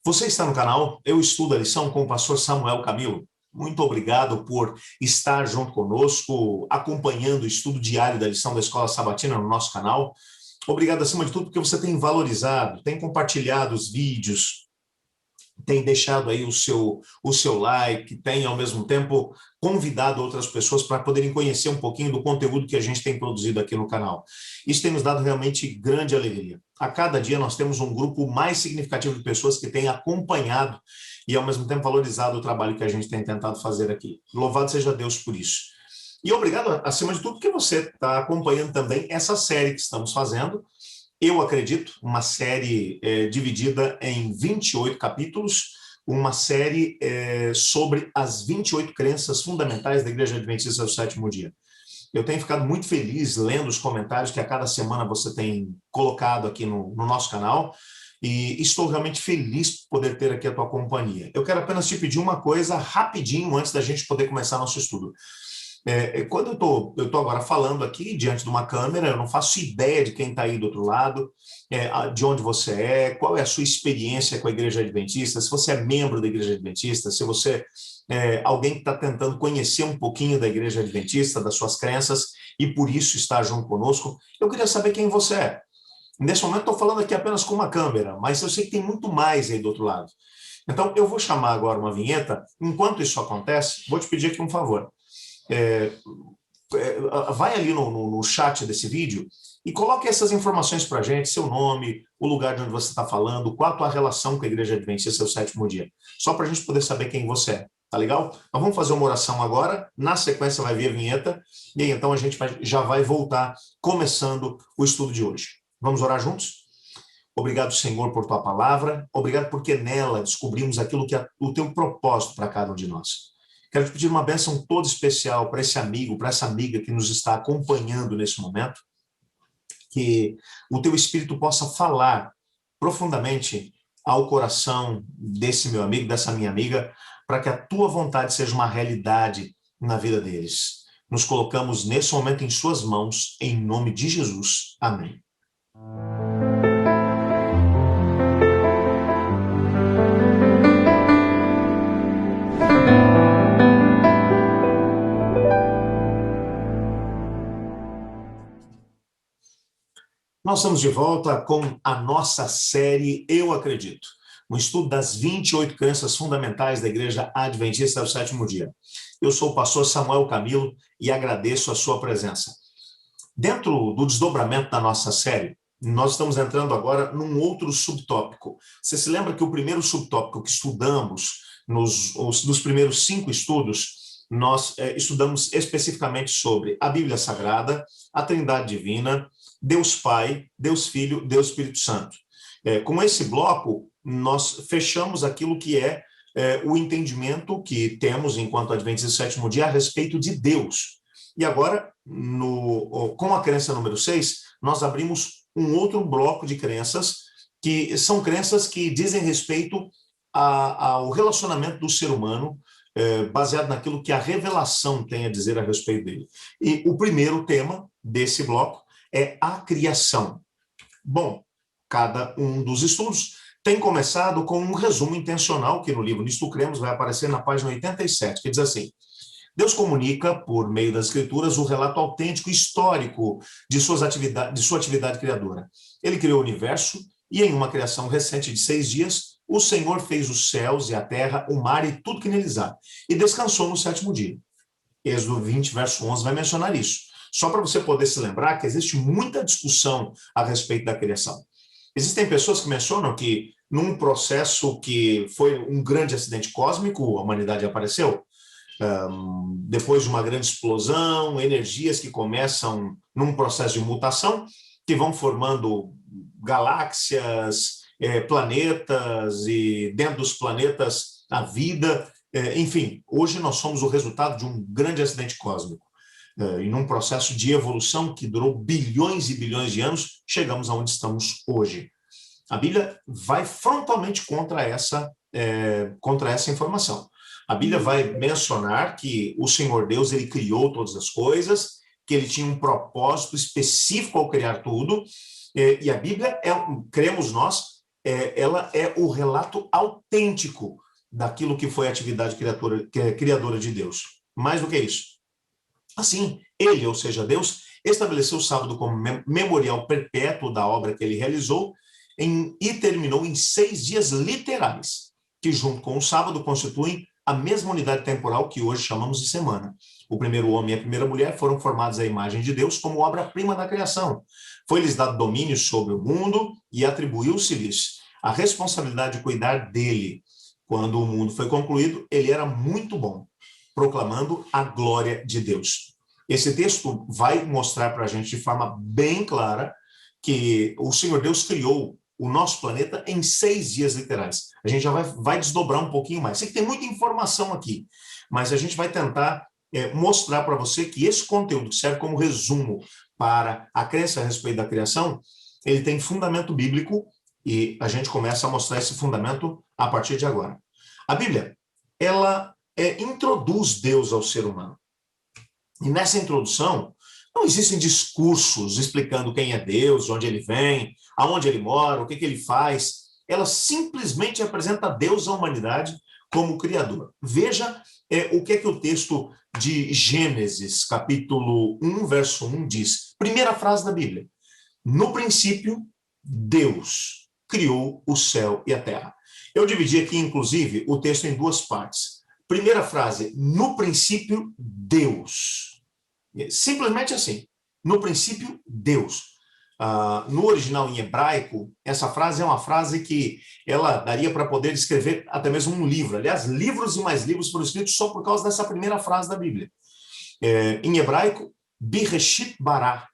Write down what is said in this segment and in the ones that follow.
Você está no canal Eu Estudo a Lição com o pastor Samuel Camilo. Muito obrigado por estar junto conosco, acompanhando o estudo diário da lição da Escola Sabatina no nosso canal. Obrigado, acima de tudo, porque você tem valorizado, tem compartilhado os vídeos, tem deixado aí o seu like, tem, ao mesmo tempo, convidado outras pessoas para poderem conhecer um pouquinho do conteúdo que a gente tem produzido aqui no canal. Isso tem nos dado realmente grande alegria. A cada dia nós temos um grupo mais significativo de pessoas que têm acompanhado e, ao mesmo tempo, valorizado o trabalho que a gente tem tentado fazer aqui. Louvado seja Deus por isso. E obrigado, acima de tudo, porque você está acompanhando também essa série que estamos fazendo. Eu acredito, uma série dividida em 28 capítulos, uma série sobre as 28 crenças fundamentais da Igreja Adventista do Sétimo Dia. Eu tenho ficado muito feliz lendo os comentários que a cada semana você tem colocado aqui no nosso canal, e estou realmente feliz por poder ter aqui a tua companhia. Eu quero apenas te pedir uma coisa rapidinho antes da gente poder começar nosso estudo. Quando eu estou agora falando aqui diante de uma câmera, eu não faço ideia de quem está aí do outro lado, de onde você é, qual é a sua experiência com a Igreja Adventista, se você é membro da Igreja Adventista, se você é alguém que está tentando conhecer um pouquinho da Igreja Adventista, das suas crenças, e por isso está junto conosco. Eu queria saber quem você é. Nesse momento estou falando aqui apenas com uma câmera, mas eu sei que tem muito mais aí do outro lado. Então eu vou chamar agora uma vinheta. Enquanto isso acontece, vou te pedir aqui um favor. Vai ali no chat desse vídeo e coloque essas informações para a gente, seu nome, o lugar de onde você está falando, qual a tua relação com a Igreja Adventista do Sétimo Dia, só para a gente poder saber quem você é, tá legal? Nós vamos fazer uma oração agora, na sequência vai vir a vinheta, e aí, então a gente já vai voltar começando o estudo de hoje. Vamos orar juntos? Obrigado, Senhor, por tua palavra, obrigado porque nela descobrimos aquilo que é o teu propósito para cada um de nós. Quero te pedir uma bênção toda especial para esse amigo, para essa amiga que nos está acompanhando nesse momento, que o teu Espírito possa falar profundamente ao coração desse meu amigo, dessa minha amiga, para que a tua vontade seja uma realidade na vida deles. Nos colocamos nesse momento em suas mãos, em nome de Jesus. Amém. Nós estamos de volta com a nossa série Eu Acredito, um estudo das 28 crenças fundamentais da Igreja Adventista do Sétimo Dia. Eu sou o pastor Samuel Camilo e agradeço a sua presença. Dentro do desdobramento da nossa série, nós estamos entrando agora num outro subtópico. Você se lembra que o primeiro subtópico que estudamos, nos primeiros 5 estudos, nós estudamos especificamente sobre a Bíblia Sagrada, a Trindade Divina, Deus Pai, Deus Filho, Deus Espírito Santo. Com esse bloco, nós fechamos aquilo que é o entendimento que temos enquanto Adventistas do Sétimo Dia a respeito de Deus. E agora, com a crença número 6, nós abrimos um outro bloco de crenças, que são crenças que dizem respeito ao relacionamento do ser humano, baseado naquilo que a revelação tem a dizer a respeito dele. E o primeiro tema desse bloco é a criação. Bom, cada um dos estudos tem começado com um resumo intencional, que no livro Nisto Cremos vai aparecer na página 87, que diz assim: Deus comunica, por meio das Escrituras, o relato autêntico e histórico de sua atividade criadora. Ele criou o universo e, em uma criação recente de 6 dias, o Senhor fez os céus e a terra, o mar e tudo que neles há, e descansou no 7º dia. Êxodo 20, verso 11, vai mencionar isso. Só para você poder se lembrar que existe muita discussão a respeito da criação. Existem pessoas que mencionam que, num processo que foi um grande acidente cósmico, a humanidade apareceu. Depois de uma grande explosão, energias que começam num processo de mutação, que vão formando galáxias, planetas, e dentro dos planetas a vida. Enfim, hoje nós somos o resultado de um grande acidente cósmico. E num processo de evolução que durou bilhões e bilhões de anos, chegamos aonde estamos hoje. A Bíblia vai frontalmente contra essa informação. A Bíblia vai mencionar que o Senhor Deus, ele criou todas as coisas, que ele tinha um propósito específico ao criar tudo, e a Bíblia, cremos nós, ela é o relato autêntico daquilo que foi a atividade criadora de Deus. Mais do que isso. Assim, ele, ou seja, Deus, estabeleceu o sábado como memorial perpétuo da obra que ele realizou e terminou em 6 dias literais, que junto com o sábado constituem a mesma unidade temporal que hoje chamamos de semana. O primeiro homem e a primeira mulher foram formados à imagem de Deus como obra-prima da criação. Foi-lhes dado domínio sobre o mundo e atribuiu-se-lhes a responsabilidade de cuidar dele. Quando o mundo foi concluído, ele era muito bom, proclamando a glória de Deus. Esse texto vai mostrar para a gente de forma bem clara que o Senhor Deus criou o nosso planeta em 6 dias literais. A gente já vai desdobrar um pouquinho mais. Sei que tem muita informação aqui, mas a gente vai tentar mostrar para você que esse conteúdo que serve como resumo para a crença a respeito da criação, ele tem fundamento bíblico e a gente começa a mostrar esse fundamento a partir de agora. A Bíblia, ela introduz Deus ao ser humano. E nessa introdução, não existem discursos explicando quem é Deus, onde ele vem, aonde ele mora, o que ele faz. Ela simplesmente apresenta Deus à humanidade como Criador. Veja o que o texto de Gênesis, capítulo 1, verso 1, diz. Primeira frase da Bíblia. No princípio, Deus criou o céu e a terra. Eu dividi aqui, inclusive, o texto em 2 partes. Primeira frase, no princípio, Deus. Simplesmente assim. No princípio, Deus. No original em hebraico, essa frase é uma frase que ela daria para poder escrever até mesmo um livro. Aliás, livros e mais livros foram escritos só por causa dessa primeira frase da Bíblia. Em hebraico, Bereshit bara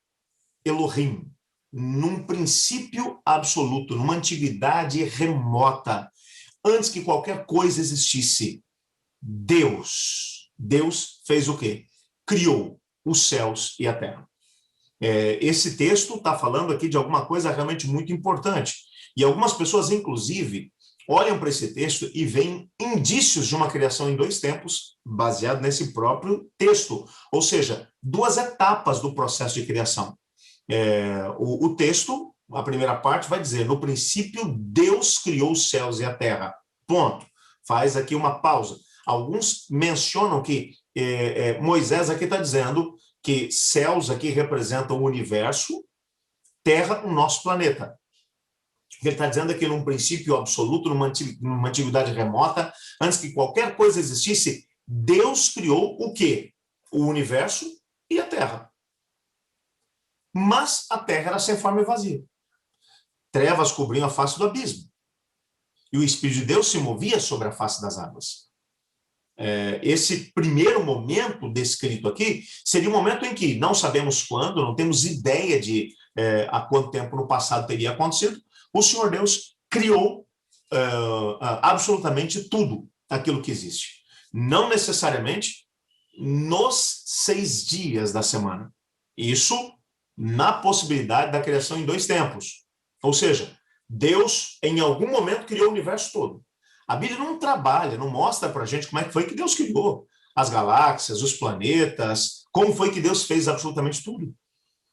Elohim. Num princípio absoluto, numa antiguidade remota, antes que qualquer coisa existisse, Deus fez o quê? Criou os céus e a terra. Esse texto está falando aqui de alguma coisa realmente muito importante. E algumas pessoas, inclusive, olham para esse texto e veem indícios de uma criação em 2 tempos, baseado nesse próprio texto. Ou seja, 2 etapas do processo de criação. O texto, a primeira parte, vai dizer, no princípio, Deus criou os céus e a terra. Ponto. Faz aqui uma pausa. Alguns mencionam que Moisés aqui está dizendo que céus aqui representam o universo, terra, o nosso planeta. Ele está dizendo aqui num princípio absoluto, numa antiguidade remota, antes que qualquer coisa existisse, Deus criou o quê? O universo e a terra. Mas a terra era sem forma e vazia. Trevas cobriam a face do abismo. E o Espírito de Deus se movia sobre a face das águas. Esse primeiro momento descrito aqui seria um momento em que não sabemos quando, não temos ideia de há quanto tempo no passado teria acontecido, o Senhor Deus criou absolutamente tudo aquilo que existe. Não necessariamente nos 6 dias da semana. Isso na possibilidade da criação em 2 tempos. Ou seja, Deus em algum momento criou o universo todo. A Bíblia não trabalha, não mostra para a gente como é que foi que Deus criou as galáxias, os planetas, como foi que Deus fez absolutamente tudo.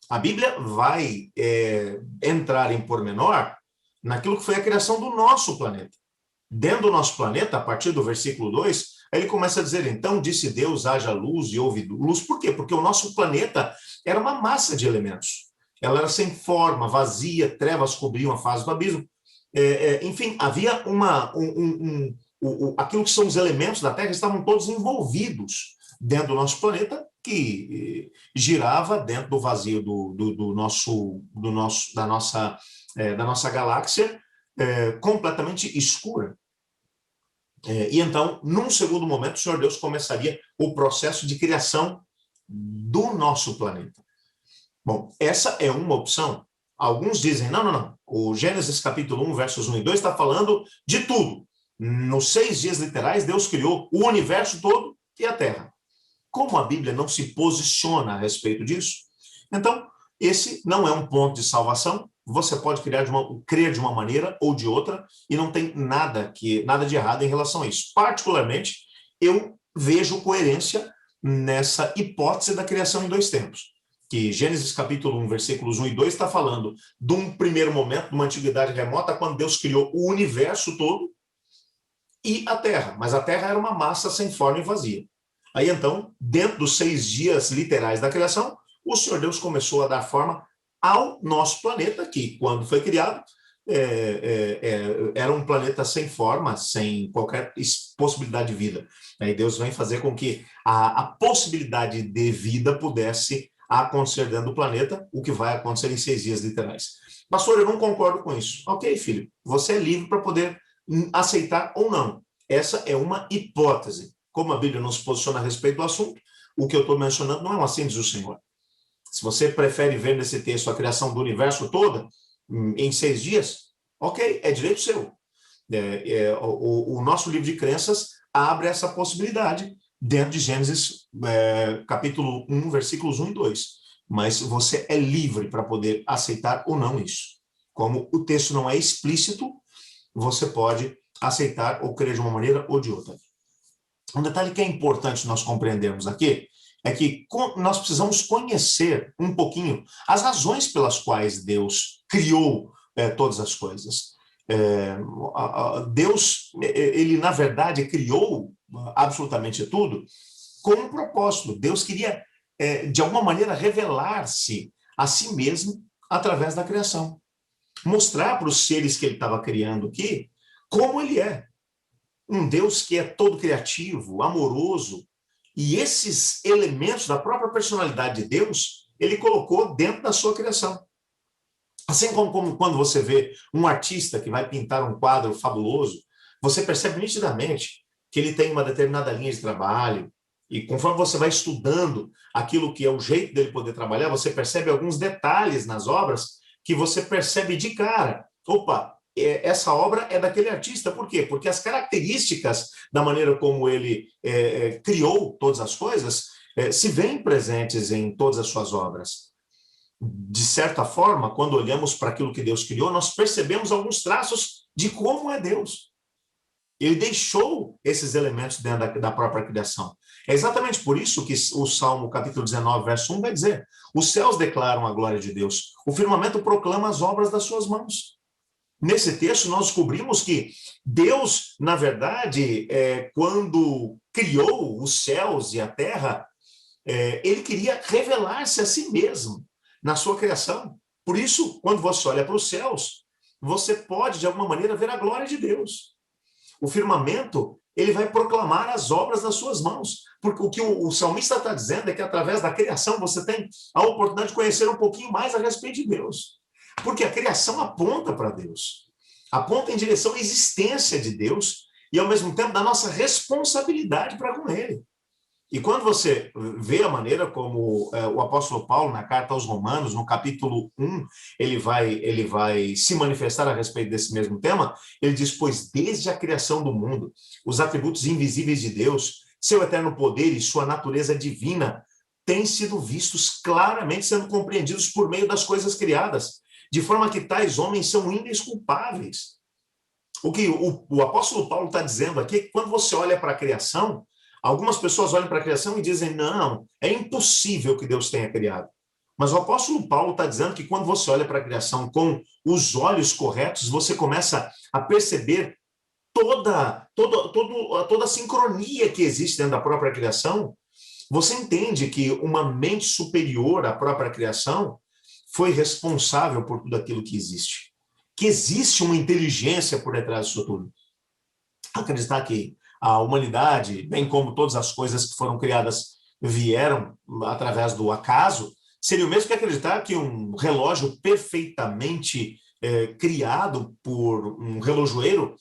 A Bíblia vai entrar em pormenor naquilo que foi a criação do nosso planeta. Dentro do nosso planeta, a partir do versículo 2, ele começa a dizer, então disse Deus, haja luz e houve luz. Por quê? Porque o nosso planeta era uma massa de elementos. Ela era sem forma, vazia, trevas cobriam a face do abismo. Enfim, havia aquilo que são os elementos da Terra estavam todos envolvidos dentro do nosso planeta, que girava dentro do vazio da nossa galáxia, completamente escura. E então, num segundo momento, o Senhor Deus começaria o processo de criação do nosso planeta. Bom, essa é uma opção. Alguns dizem, não. O Gênesis capítulo 1, versos 1 e 2 está falando de tudo. Nos 6 dias literais, Deus criou o universo todo e a Terra. Como a Bíblia não se posiciona a respeito disso, então, esse não é um ponto de salvação. Você pode crer de uma maneira ou de outra e não tem nada de errado em relação a isso. Particularmente, eu vejo coerência nessa hipótese da criação em 2 tempos. que Gênesis capítulo 1, versículos 1 e 2 está falando de um primeiro momento, de uma antiguidade remota, quando Deus criou o universo todo e a Terra, mas a Terra era uma massa sem forma e vazia. Aí então, dentro dos 6 dias literais da criação, o Senhor Deus começou a dar forma ao nosso planeta, que quando foi criado, era um planeta sem forma, sem qualquer possibilidade de vida. Aí Deus vem fazer com que a possibilidade de vida pudesse acontecer dentro do planeta, o que vai acontecer em 6 dias literais. Pastor, eu não concordo com isso. Ok, filho, você é livre para poder aceitar ou não. Essa é uma hipótese. Como a Bíblia não se posiciona a respeito do assunto, o que eu estou mencionando não é uma síntese do Senhor. Se você prefere ver nesse texto a criação do universo toda em 6 dias, ok, é direito seu. O nosso livro de crenças abre essa possibilidade dentro de Gênesis capítulo 1, versículos 1 e 2. Mas você é livre para poder aceitar ou não isso. Como o texto não é explícito, você pode aceitar ou crer de uma maneira ou de outra. Um detalhe que é importante nós compreendermos aqui é que nós precisamos conhecer um pouquinho as razões pelas quais Deus criou todas as coisas. Deus, ele na verdade criou absolutamente tudo com um propósito. Deus queria, de alguma maneira, revelar-se a si mesmo através da criação. Mostrar para os seres que ele estava criando aqui como ele é. Um Deus que é todo criativo, amoroso, e esses elementos da própria personalidade de Deus, ele colocou dentro da sua criação. Assim como quando você vê um artista que vai pintar um quadro fabuloso, você percebe nitidamente que ele tem uma determinada linha de trabalho, e conforme você vai estudando aquilo que é o jeito dele poder trabalhar, você percebe alguns detalhes nas obras que você percebe de cara. Opa, essa obra é daquele artista. Por quê? Porque as características da maneira como ele criou todas as coisas se veem presentes em todas as suas obras. De certa forma, quando olhamos para aquilo que Deus criou, nós percebemos alguns traços de como é Deus. Ele deixou esses elementos dentro da própria criação. É exatamente por isso que o Salmo capítulo 19, verso 1 vai dizer: os céus declaram a glória de Deus, o firmamento proclama as obras das suas mãos. Nesse texto, nós descobrimos que Deus, na verdade, quando criou os céus e a terra, ele queria revelar-se a si mesmo na sua criação. Por isso, quando você olha para os céus, você pode, de alguma maneira, ver a glória de Deus. O firmamento, ele vai proclamar as obras das suas mãos. Porque o que o salmista está dizendo é que, através da criação, você tem a oportunidade de conhecer um pouquinho mais a respeito de Deus. Porque a criação aponta para Deus, aponta em direção à existência de Deus e, ao mesmo tempo, da nossa responsabilidade para com Ele. E quando você vê a maneira como o apóstolo Paulo, na carta aos Romanos, no capítulo 1, ele vai se manifestar a respeito desse mesmo tema, ele diz: pois desde a criação do mundo, os atributos invisíveis de Deus, seu eterno poder e sua natureza divina, têm sido vistos claramente, sendo compreendidos por meio das coisas criadas, de forma que tais homens são indesculpáveis. O que o apóstolo Paulo está dizendo aqui é que quando você olha para a criação, algumas pessoas olham para a criação e dizem: não, é impossível que Deus tenha criado. Mas o apóstolo Paulo está dizendo que quando você olha para a criação com os olhos corretos, você começa a perceber toda a sincronia que existe dentro da própria criação. Você entende que uma mente superior à própria criação foi responsável por tudo aquilo que existe. Que existe uma inteligência por detrás disso tudo. Acreditar que a humanidade, bem como todas as coisas que foram criadas vieram através do acaso, seria o mesmo que acreditar que um relógio perfeitamente criado por um relojoeiro,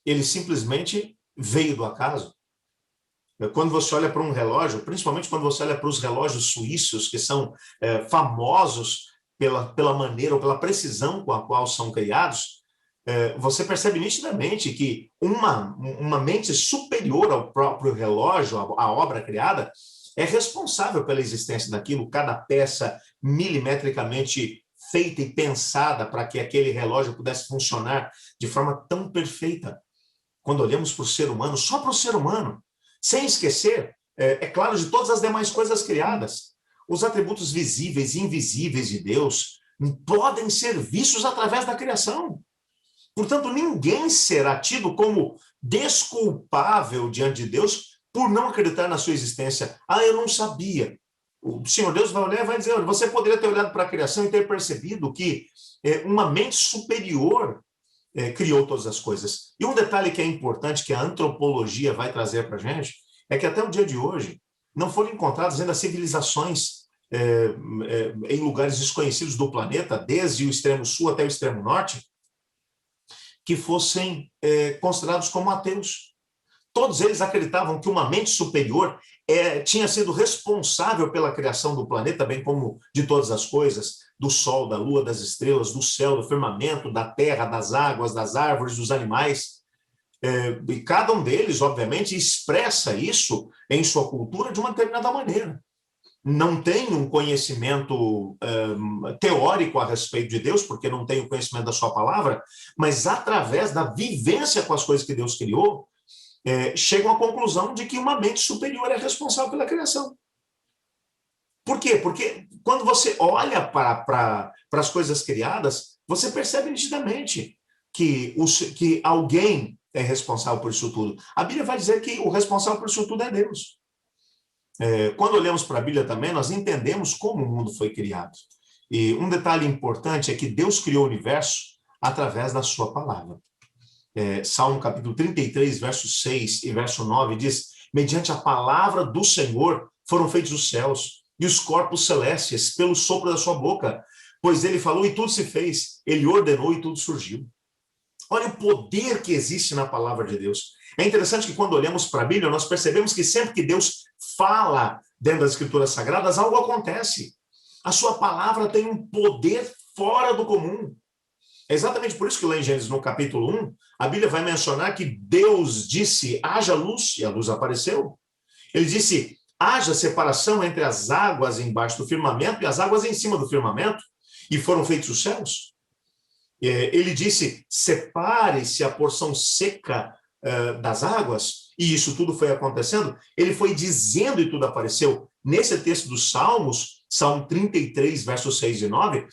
ele simplesmente veio do acaso. Quando você olha para um relógio, principalmente quando você olha para os relógios suíços, que são famosos pela maneira ou pela precisão com a qual são criados, você percebe nitidamente que uma mente superior ao próprio relógio, à obra criada, é responsável pela existência daquilo, cada peça milimetricamente feita e pensada para que aquele relógio pudesse funcionar de forma tão perfeita. Quando olhamos para o ser humano, só para o ser humano, sem esquecer, é claro, de todas as demais coisas criadas. os atributos visíveis e invisíveis de Deus podem ser vistos através da criação. Portanto, ninguém será tido como desculpável diante de Deus por não acreditar na sua existência. Ah, eu não sabia. O Senhor Deus vai olhar e vai dizer, você poderia ter olhado para a criação e ter percebido que uma mente superior criou todas as coisas. E um detalhe que é importante, que a antropologia vai trazer para a gente, é que até o dia de hoje não foram encontradas ainda civilizações em lugares desconhecidos do planeta, desde o extremo sul até o extremo norte, que fossem considerados como ateus. Todos eles acreditavam que uma mente superior tinha sido responsável pela criação do planeta, bem como de todas as coisas, do sol, da lua, das estrelas, do céu, do firmamento, da terra, das águas, das árvores, dos animais. E cada um deles, obviamente, expressa isso em sua cultura de uma determinada maneira. Não tem um conhecimento teórico a respeito de Deus, porque não tem o conhecimento da sua palavra, mas através da vivência com as coisas que Deus criou, chegam à conclusão de que uma mente superior é responsável pela criação. Por quê? Porque quando você olha para as coisas criadas, você percebe nitidamente que alguém é responsável por isso tudo. A Bíblia vai dizer que o responsável por isso tudo é Deus. Quando olhamos para a Bíblia também, nós entendemos como o mundo foi criado. E um detalhe importante é que Deus criou o universo através da sua palavra. Salmo capítulo 33, verso 6 e verso 9 diz, mediante a palavra do Senhor foram feitos os céus e os corpos celestes pelo sopro da sua boca, pois ele falou e tudo se fez, ele ordenou e tudo surgiu. Olha o poder que existe na palavra de Deus. É interessante que quando olhamos para a Bíblia, nós percebemos que sempre que Deus fala dentro das Escrituras Sagradas, algo acontece. A sua palavra tem um poder fora do comum. É exatamente por isso que lá em Gênesis, no capítulo 1, a Bíblia vai mencionar que Deus disse, haja luz, e a luz apareceu. Ele disse, haja separação entre as águas embaixo do firmamento e as águas em cima do firmamento, e foram feitos os céus. Ele disse, separe-se a porção seca das águas, e isso tudo foi acontecendo. Ele foi dizendo e tudo apareceu. Nesse texto dos Salmos, Salmo 33, versos 6 e 9,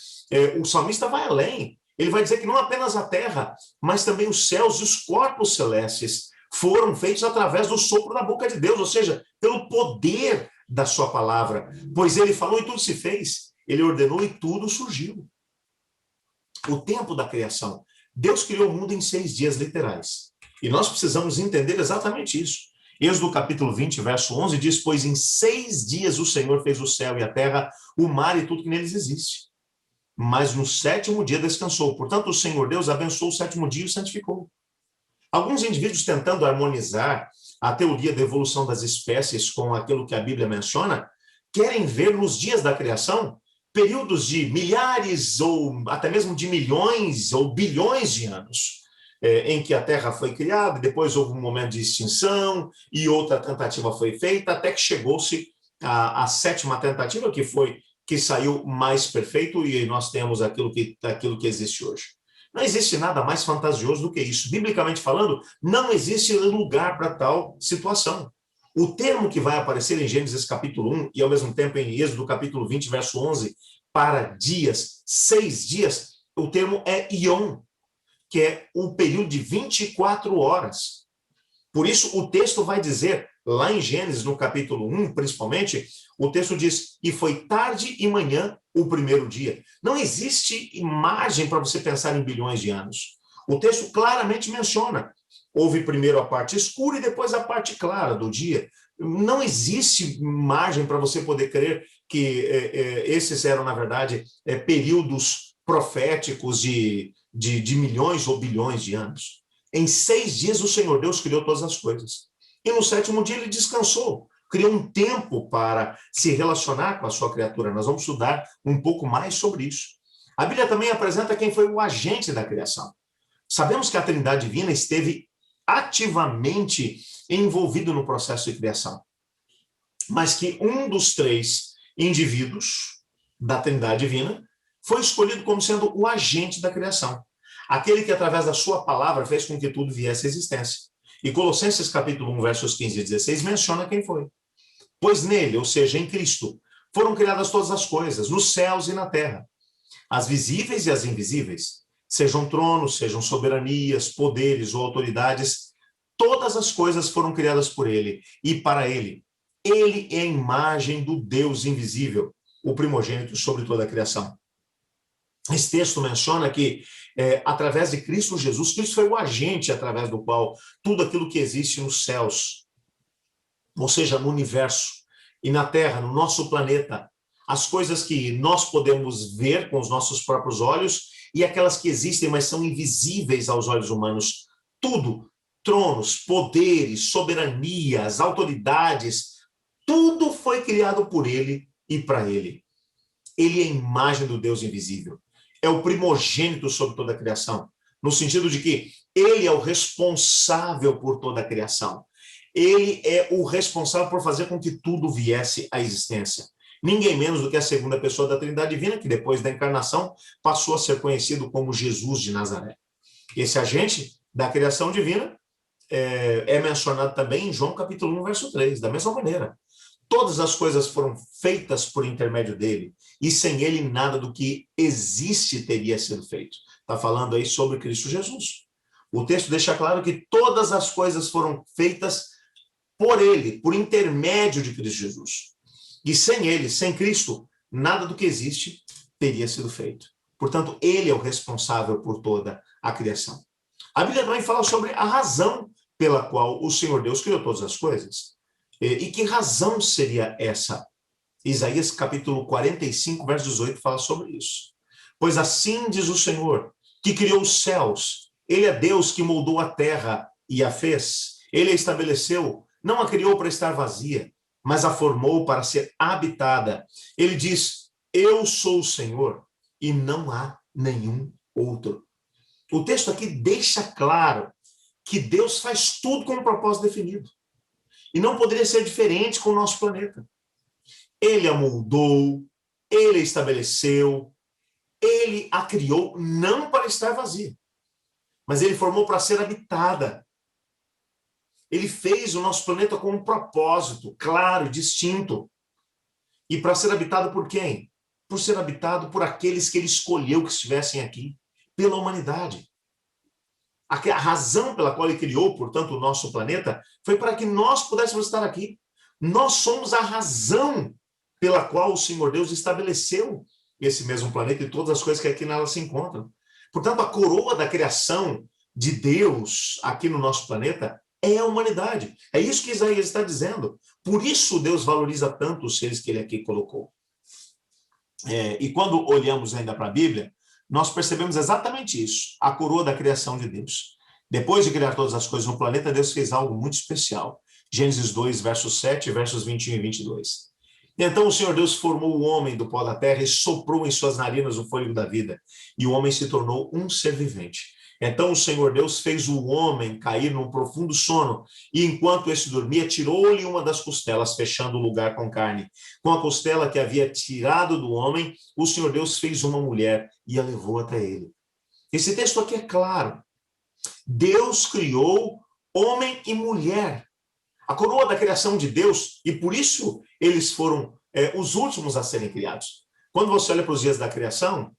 o salmista vai além. Ele vai dizer que não apenas a terra, mas também os céus e os corpos celestes foram feitos através do sopro da boca de Deus, ou seja, pelo poder da sua palavra. Pois ele falou e tudo se fez. Ele ordenou e tudo surgiu. O tempo da criação. Deus criou o mundo em 6 dias literais. E nós precisamos entender exatamente isso. Êxodo capítulo 20, verso 11 diz, pois em 6 dias o Senhor fez o céu e a terra, o mar e tudo que neles existe. Mas no 7º dia descansou. Portanto, o Senhor Deus abençoou o 7º dia e o santificou. Alguns indivíduos tentando harmonizar a teoria da evolução das espécies com aquilo que a Bíblia menciona, querem ver nos dias da criação períodos de milhares ou até mesmo de milhões ou bilhões de anos, em que a Terra foi criada, depois houve um momento de extinção e outra tentativa foi feita, até que chegou-se à 7ª tentativa, que saiu mais perfeito, e nós temos aquilo que existe hoje. Não existe nada mais fantasioso do que isso. Biblicamente falando, não existe lugar para tal situação. O termo que vai aparecer em Gênesis capítulo 1 e ao mesmo tempo em Êxodo capítulo 20, verso 11, para dias, 6 dias, o termo é Ion, que é o período de 24 horas. Por isso, o texto vai dizer, lá em Gênesis, no capítulo 1, principalmente, o texto diz, e foi tarde e manhã o primeiro dia. Não existe imagem para você pensar em bilhões de anos. O texto claramente menciona, houve primeiro a parte escura e depois a parte clara do dia. Não existe margem para você poder crer que esses eram, na verdade, períodos proféticos de milhões ou bilhões de anos. Em 6 dias o Senhor Deus criou todas as coisas. E no 7º dia ele descansou, criou um tempo para se relacionar com a sua criatura. Nós vamos estudar um pouco mais sobre isso. A Bíblia também apresenta quem foi o agente da criação. Sabemos que a Trindade Divina esteve ativamente envolvido no processo de criação, mas que um dos 3 indivíduos da Trindade Divina foi escolhido como sendo o agente da criação, aquele que através da sua palavra fez com que tudo viesse à existência. E Colossenses capítulo 1, versos 15 e 16 menciona quem foi. Pois nele, ou seja, em Cristo, foram criadas todas as coisas, nos céus e na terra, as visíveis e as invisíveis, sejam tronos, sejam soberanias, poderes ou autoridades, todas as coisas foram criadas por ele e para ele. Ele é a imagem do Deus invisível, o primogênito sobre toda a criação. Esse texto menciona que, através de Cristo Jesus, Cristo foi o agente através do qual tudo aquilo que existe nos céus, ou seja, no universo, e na Terra, no nosso planeta, as coisas que nós podemos ver com os nossos próprios olhos e aquelas que existem, mas são invisíveis aos olhos humanos, tudo, tronos, poderes, soberanias, autoridades, tudo foi criado por ele e para ele. Ele é a imagem do Deus invisível. É o primogênito sobre toda a criação, no sentido de que ele é o responsável por toda a criação. Ele é o responsável por fazer com que tudo viesse à existência. Ninguém menos do que a segunda pessoa da Trindade Divina, que depois da encarnação passou a ser conhecido como Jesus de Nazaré. Esse agente da criação divina é mencionado também em João capítulo 1, verso 3, da mesma maneira. Todas as coisas foram feitas por intermédio dele, e sem ele nada do que existe teria sido feito. Está falando aí sobre Cristo Jesus. O texto deixa claro que todas as coisas foram feitas por ele, por intermédio de Cristo Jesus. E sem ele, sem Cristo, nada do que existe teria sido feito. Portanto, ele é o responsável por toda a criação. A Bíblia também fala sobre a razão pela qual o Senhor Deus criou todas as coisas. E que razão seria essa? Isaías capítulo 45, verso 18, fala sobre isso. Pois assim diz o Senhor, que criou os céus. Ele é Deus que moldou a terra e a fez. Ele a estabeleceu, não a criou para estar vazia, mas a formou para ser habitada. Ele diz, eu sou o Senhor e não há nenhum outro. O texto aqui deixa claro que Deus faz tudo com um propósito definido. E não poderia ser diferente com o nosso planeta. Ele a moldou, ele a estabeleceu, ele a criou não para estar vazia, mas ele formou para ser habitada. Ele fez o nosso planeta com um propósito claro, distinto. E para ser habitado por quem? Por ser habitado por aqueles que ele escolheu que estivessem aqui, pela humanidade. A razão pela qual ele criou, portanto, o nosso planeta, foi para que nós pudéssemos estar aqui. Nós somos a razão pela qual o Senhor Deus estabeleceu esse mesmo planeta e todas as coisas que aqui nela se encontram. Portanto, a coroa da criação de Deus aqui no nosso planeta é a humanidade. É isso que Isaías está dizendo. Por isso Deus valoriza tanto os seres que ele aqui colocou. E quando olhamos ainda para a Bíblia, nós percebemos exatamente isso, a coroa da criação de Deus. Depois de criar todas as coisas no planeta, Deus fez algo muito especial. Gênesis 2, versos 7, versos 21 e 22. Então o Senhor Deus formou o homem do pó da terra e soprou em suas narinas o fôlego da vida, e o homem se tornou um ser vivente. Então o Senhor Deus fez o homem cair num profundo sono, e enquanto este dormia, tirou-lhe uma das costelas, fechando o lugar com carne. Com a costela que havia tirado do homem, o Senhor Deus fez uma mulher e a levou até ele. Esse texto aqui é claro. Deus criou homem e mulher. A coroa da criação de Deus, e por isso eles foram os últimos a serem criados. Quando você olha para os dias da criação,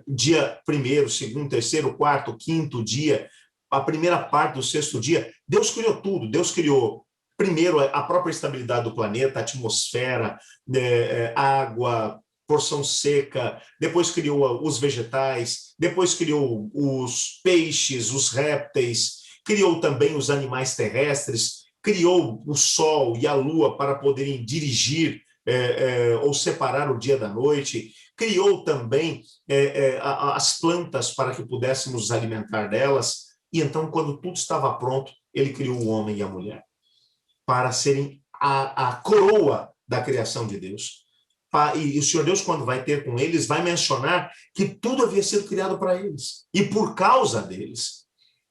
dia 1º, 2º, 3º, 4º, 5º dia, a primeira parte do 6º dia, Deus criou tudo. Deus criou, primeiro, a própria estabilidade do planeta, a atmosfera, água, porção seca, depois criou os vegetais, depois criou os peixes, os répteis, criou também os animais terrestres, criou o sol e a lua para poderem dirigir ou separar o dia da noite, criou também as plantas para que pudéssemos nos alimentar delas, e então, quando tudo estava pronto, ele criou o homem e a mulher para serem a coroa da criação de Deus. E o Senhor Deus, quando vai ter com eles, vai mencionar que tudo havia sido criado para eles, e por causa deles.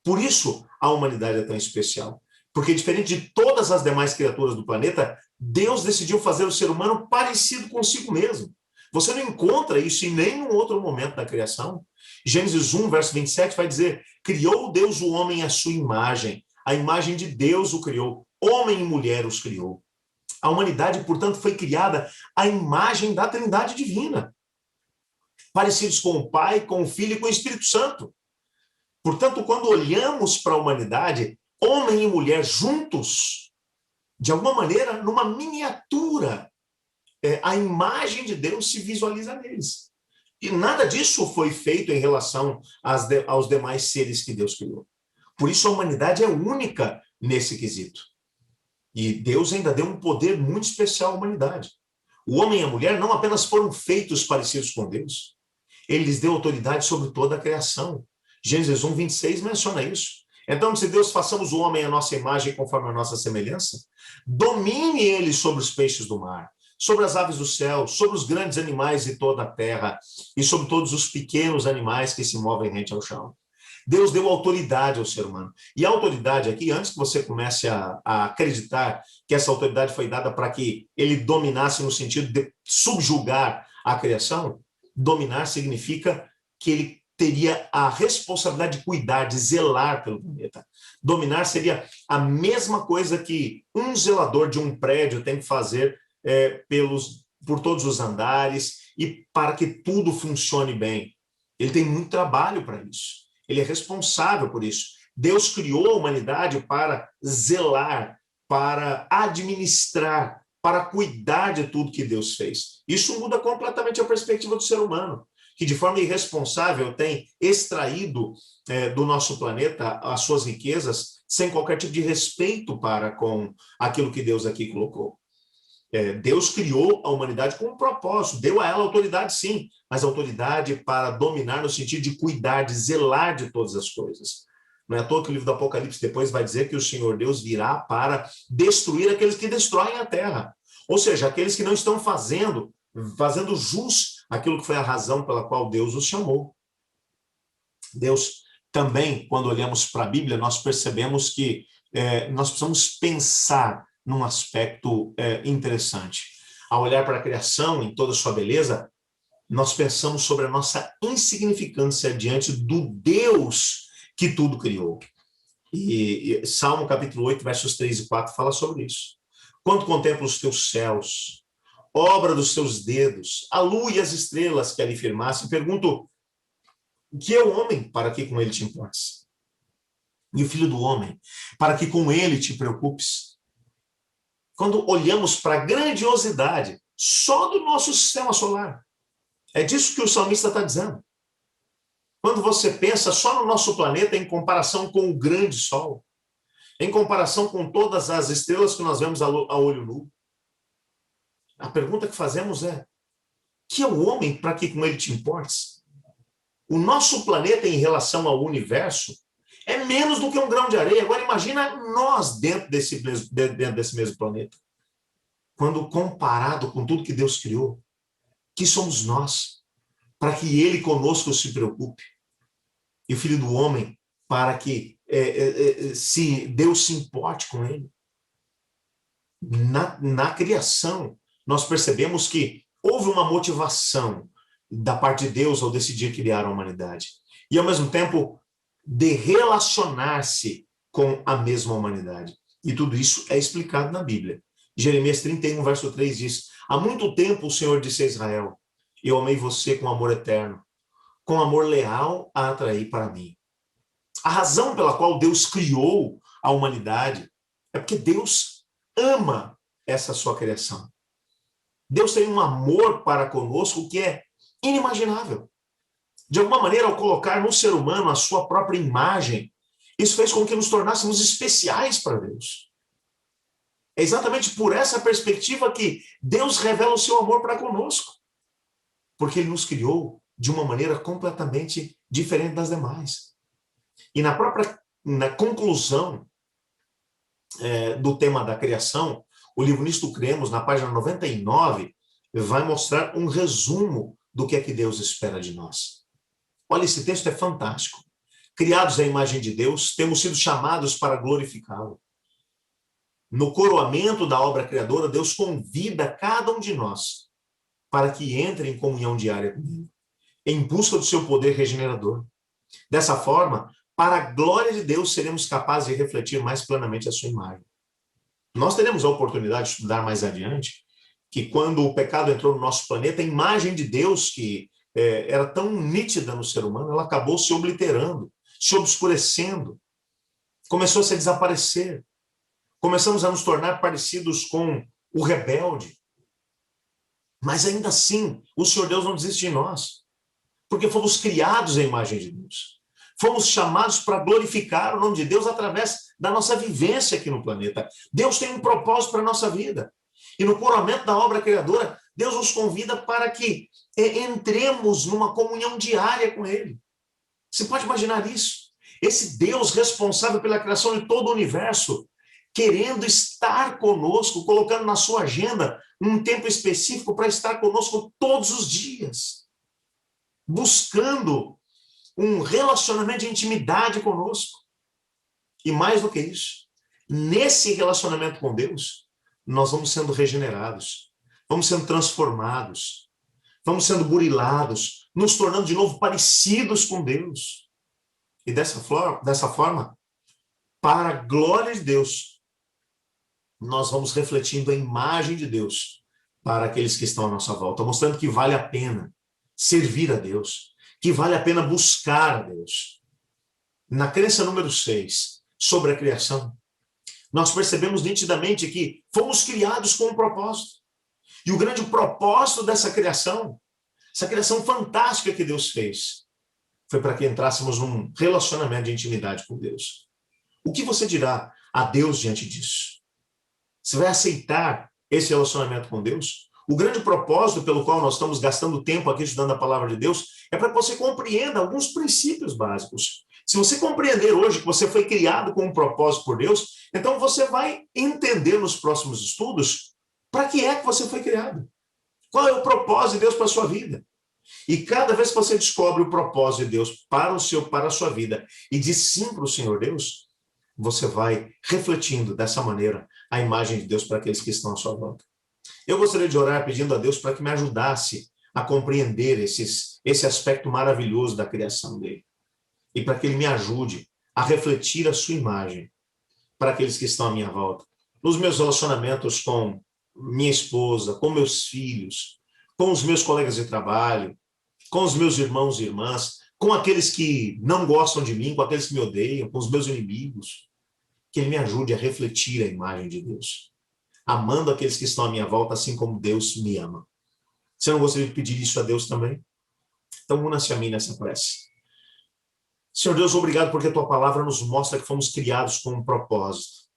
Por isso, a humanidade é tão especial. Porque, diferente de todas as demais criaturas do planeta, Deus decidiu fazer o ser humano parecido consigo mesmo. Você não encontra isso em nenhum outro momento da criação. Gênesis 1, verso 27 vai dizer, criou Deus o homem à sua imagem. A imagem de Deus o criou. Homem e mulher os criou. A humanidade, portanto, foi criada à imagem da Trindade divina, parecidos com o Pai, com o Filho e com o Espírito Santo. Portanto, quando olhamos para a humanidade, homem e mulher juntos, de alguma maneira, numa miniatura, a imagem de Deus se visualiza neles. E nada disso foi feito em relação aos demais seres que Deus criou. Por isso a humanidade é única nesse quesito. E Deus ainda deu um poder muito especial à humanidade. O homem e a mulher não apenas foram feitos parecidos com Deus, ele lhes deu autoridade sobre toda a criação. Gênesis 1, 26 menciona isso. Então, se Deus façamos o homem à nossa imagem conforme a nossa semelhança, domine ele sobre os peixes do mar, sobre as aves do céu, sobre os grandes animais de toda a terra e sobre todos os pequenos animais que se movem rente ao chão. Deus deu autoridade ao ser humano. E a autoridade aqui, antes que você comece a acreditar que essa autoridade foi dada para que ele dominasse no sentido de subjugar a criação, dominar significa que ele teria a responsabilidade de cuidar, de zelar pelo planeta. Dominar seria a mesma coisa que um zelador de um prédio tem que fazer por todos os andares e para que tudo funcione bem. Ele tem muito trabalho para isso. Ele é responsável por isso. Deus criou a humanidade para zelar, para administrar, para cuidar de tudo que Deus fez. Isso muda completamente a perspectiva do ser humano, que de forma irresponsável tem extraído do nosso planeta as suas riquezas sem qualquer tipo de respeito para com aquilo que Deus aqui colocou. Deus criou a humanidade com um propósito, deu a ela autoridade sim, mas autoridade para dominar no sentido de cuidar, de zelar de todas as coisas. Não é à toa que o livro do Apocalipse depois vai dizer que o Senhor Deus virá para destruir aqueles que destroem a terra. Ou seja, aqueles que não estão fazendo jus aquilo que foi a razão pela qual Deus os chamou. Deus também, quando olhamos para a Bíblia, nós percebemos que nós precisamos pensar num aspecto interessante. Ao olhar para a criação em toda a sua beleza, nós pensamos sobre a nossa insignificância diante do Deus que tudo criou. E Salmo capítulo 8, versos 3 e 4 fala sobre isso. Quando contemplo os teus céus, obra dos teus dedos, a lua e as estrelas que ali firmaste, pergunto, o que é o homem para que com ele te importes? E o filho do homem, para que com ele te preocupes? Quando olhamos para a grandiosidade só do nosso sistema solar, é disso que o salmista está dizendo. Quando você pensa só no nosso planeta em comparação com o grande sol, em comparação com todas as estrelas que nós vemos a olho nu, a pergunta que fazemos é, que é o homem para que com ele te importes? O nosso planeta em relação ao universo é menos do que um grão de areia. Agora imagina nós dentro desse mesmo planeta. Quando comparado com tudo que Deus criou, que somos nós, para que ele conosco se preocupe. E o Filho do Homem, para que se Deus se importe com ele. Na criação, nós percebemos que houve uma motivação da parte de Deus ao decidir criar a humanidade. E, ao mesmo tempo, de relacionar-se com a mesma humanidade. E tudo isso é explicado na Bíblia. Jeremias 31, verso 3 diz, há muito tempo o Senhor disse a Israel, eu amei você com amor eterno, com amor leal a atrair para mim. A razão pela qual Deus criou a humanidade é porque Deus ama essa sua criação. Deus tem um amor para conosco que é inimaginável. De alguma maneira, ao colocar no ser humano a sua própria imagem, isso fez com que nos tornássemos especiais para Deus. É exatamente por essa perspectiva que Deus revela o seu amor para conosco. Porque ele nos criou de uma maneira completamente diferente das demais. E na conclusão do tema da criação, o livro Nisto Cremos, na página 99, vai mostrar um resumo do que é que Deus espera de nós. Olha, esse texto é fantástico. Criados à imagem de Deus, temos sido chamados para glorificá-lo. No coroamento da obra criadora, Deus convida cada um de nós para que entre em comunhão diária com ele, em busca do seu poder regenerador. Dessa forma, para a glória de Deus, seremos capazes de refletir mais plenamente a sua imagem. Nós teremos a oportunidade de estudar mais adiante que quando o pecado entrou no nosso planeta, a imagem de Deus que era tão nítida no ser humano, ela acabou se obliterando, se obscurecendo, começou a se desaparecer. Começamos a nos tornar parecidos com o rebelde. Mas ainda assim, o Senhor Deus não desiste de nós, porque fomos criados à imagem de Deus. Fomos chamados para glorificar o nome de Deus através da nossa vivência aqui no planeta. Deus tem um propósito para a nossa vida. E no coroamento da obra criadora, Deus nos convida para que entremos numa comunhão diária com Ele. Você pode imaginar isso? Esse Deus responsável pela criação de todo o universo, querendo estar conosco, colocando na sua agenda um tempo específico para estar conosco todos os dias, buscando um relacionamento de intimidade conosco. E mais do que isso, nesse relacionamento com Deus, nós vamos sendo regenerados, vamos sendo transformados, vamos sendo burilados, nos tornando de novo parecidos com Deus. E dessa forma, para a glória de Deus, nós vamos refletindo a imagem de Deus para aqueles que estão à nossa volta, mostrando que vale a pena servir a Deus, que vale a pena buscar a Deus. Na crença número 6, sobre a criação, nós percebemos nitidamente que fomos criados com um propósito. E o grande propósito dessa criação, essa criação fantástica que Deus fez, foi para que entrássemos num relacionamento de intimidade com Deus. O que você dirá a Deus diante disso? Você vai aceitar esse relacionamento com Deus? O grande propósito pelo qual nós estamos gastando tempo aqui estudando a palavra de Deus é para que você compreenda alguns princípios básicos. Se você compreender hoje que você foi criado com um propósito por Deus, então você vai entender nos próximos estudos para que é que você foi criado. Qual é o propósito de Deus para a sua vida? E cada vez que você descobre o propósito de Deus para a sua vida e diz sim para o Senhor Deus, você vai refletindo dessa maneira a imagem de Deus para aqueles que estão à sua volta. Eu gostaria de orar pedindo a Deus para que me ajudasse a compreender esse aspecto maravilhoso da criação dele. E para que ele me ajude a refletir a sua imagem para aqueles que estão à minha volta. Nos meus relacionamentos com minha esposa, com meus filhos, com os meus colegas de trabalho, com os meus irmãos e irmãs, com aqueles que não gostam de mim, com aqueles que me odeiam, com os meus inimigos. Que ele me ajude a refletir a imagem de Deus, amando aqueles que estão à minha volta, assim como Deus me ama. Você não gostaria de pedir isso a Deus também? Então, una-se a mim nessa prece. Senhor Deus, obrigado porque a tua palavra nos mostra que fomos criados com um propósito.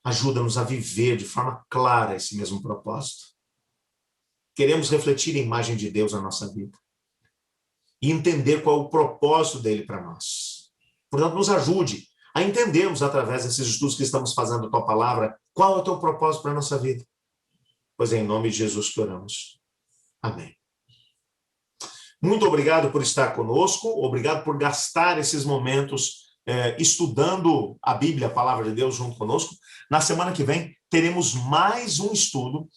Ajuda-nos a viver de forma clara esse mesmo propósito. Queremos refletir a imagem de Deus na nossa vida e entender qual é o propósito dele para nós. Portanto, nos ajude a entendermos através desses estudos que estamos fazendo a tua palavra qual é o teu propósito para a nossa vida. Pois é em nome de Jesus que oramos. Amém. Muito obrigado por estar conosco, obrigado por gastar esses momentos estudando a Bíblia, a palavra de Deus junto conosco. Na semana que vem teremos mais um estudo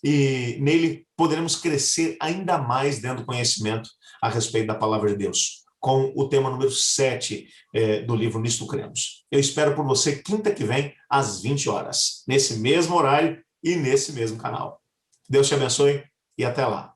e nele poderemos crescer ainda mais dentro do conhecimento a respeito da palavra de Deus, com o tema número 7 do livro Nisto Cremos. Eu espero por você quinta que vem, às 20 horas, nesse mesmo horário e nesse mesmo canal. Deus te abençoe e até lá.